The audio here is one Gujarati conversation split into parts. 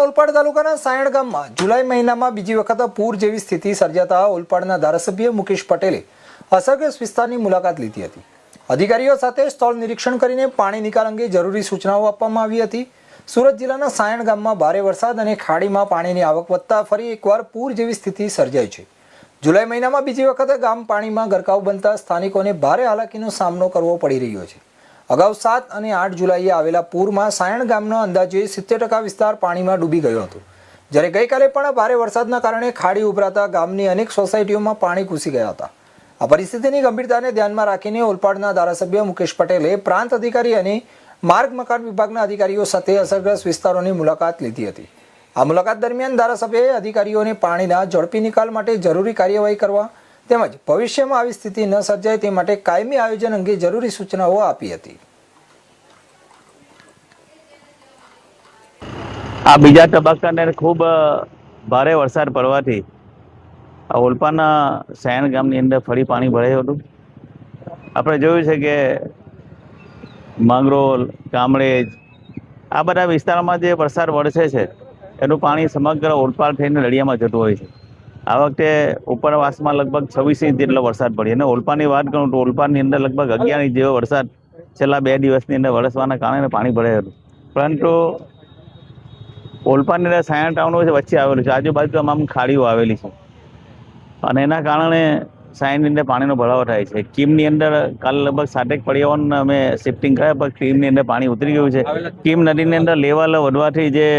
ઓલપાડ તાલુકાના સાયણ ગામમાં જુલાઈ મહિનામાં બીજી વખત પૂર જેવી સ્થિતિ સર્જાતા ઓલપાડના ધારાસભ્ય મુકેશ પટેલે અસરગ્રસ્ત વિસ્તારની મુલાકાત લીધી હતી। અધિકારીઓ સાથે સ્થળ નિરીક્ષણ કરીને પાણી નિકાલ અંગે જરૂરી સૂચનાઓ આપવામાં આવી હતી। સુરત જિલ્લાના સાયણ ગામમાં ભારે વરસાદ અને ખાડીમાં પાણીની આવક વધતા ફરી એકવાર પૂર જેવી સ્થિતિ સર્જાઈ છે। જુલાઈ મહિનામાં બીજી વખત ગામ પાણીમાં ગરકાવ બનતા સ્થાનિકોને ભારે હાલાકીનો સામનો કરવો પડી રહ્યો છે। અગાઉ 7 અને 8 જુલાઈએ આવેલા પૂરમાં સાયણ ગામનો અંદાજે 70% વિસ્તાર પાણીમાં ડૂબી ગયો હતો, જ્યારે ગઈકાલે પણ ભારે વરસાદના કારણે ખાડી ઉભરાતા ગામની અનેક સોસાયટીઓમાં પાણી ઘૂસી ગયા હતા। આ પરિસ્થિતિની ગંભીરતાને ધ્યાનમાં રાખીને ઓલપાડના ધારાસભ્ય મુકેશ પટેલે પ્રાંત અધિકારી અને માર્ગ મકાન વિભાગના અધિકારીઓ સાથે અસરગ્રસ્ત વિસ્તારોની મુલાકાત લીધી હતી। આ મુલાકાત દરમિયાન ધારાસભ્યએ અધિકારીઓને પાણીના ઝડપી નિકાલ માટે જરૂરી કાર્યવાહી કરવા તેમજ ભવિષ્યમાં આવી સ્થિતિ ન સર્જાય તે માટે કાયમી આયોજન અંગે જરૂરી સૂચનાઓ આપી હતી। આ બીજા તબક્કાને ખૂબ ભારે વરસાદ પડવાથી આ ઓલપાડના સાયણ ગામની અંદર ફરી પાણી ભરાયું હતું। આપણે જોયું છે કે માંગરોળ, કામરેજ આ બધા વિસ્તારોમાં જે વરસાદ વરસે છે એનું પાણી સમગ્ર ઓલપાડ થઈને નળિયામાં જતું હોય છે। આ વખતે ઉપરવાસમાં લગભગ 26 ઇંચ જેટલો વરસાદ પડ્યો અને ઓલપાડની વાત કરું તો ઓલપાડની અંદર લગભગ 11 ઇંચ જેવો વરસાદ છેલ્લા 2 દિવસની અંદર વરસવાના કારણે પાણી ભરાયું હતું। પરંતુ ઓલપાડની અંદર સાયણ ટાઉન વચ્ચે આવેલું છે, આજુબાજુ તમામ ખાડીઓ આવેલી છે અને એના કારણે સાયણની અંદર પાણીનો ભરાવો થાય છે। કીમની અંદર કાલે લગભગ 7:51 અમે શિફ્ટિંગ કર્યા પણ કીમની અંદર પાણી ઉતરી ગયું છે। કીમ નદીની અંદર લેવલ વધવાથી જે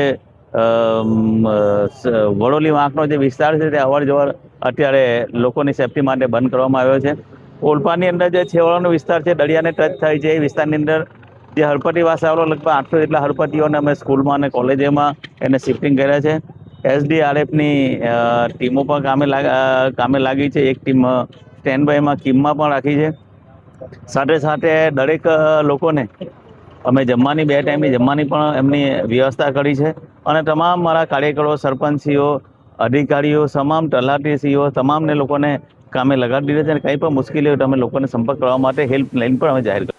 વડોલી વાંકનો જે વિસ્તાર છે તે અવર જવર અત્યારે લોકોની સેફટી માટે બંધ કરવામાં આવ્યો છે। ઓલપાડની અંદર જે છેવાડાનો વિસ્તાર છે, દરિયાને ટચ થાય છે, એ વિસ્તારની અંદર જે હળપતિવાસ આવેલો લગભગ 800 જેટલા હળપતિઓને અમે સ્કૂલમાં અને કોલેજોમાં એને શિફ્ટિંગ કર્યા છે। SDRFની ટીમો પણ કામે લાગી છે। એક ટીમ સ્ટેન્ડ બાયમાં કીમમાં પણ રાખી છે। સાથે સાથે દરેક લોકોને અમે જમવાની 2 ટાઈમની જમવાની પણ એમની વ્યવસ્થા કરી છે અને તમામ મારા કાર્યકરો, સરપંચશ્રીઓ, અધિકારીઓ, તમામ તલાટીશ્રીઓ તમામને લોકોને કામે લગાડી દીધા છે અને કંઈ પણ મુશ્કેલી હોય તો અમે લોકોને સંપર્ક કરવા માટે હેલ્પલાઇન પણ અમે જાહેર કરી।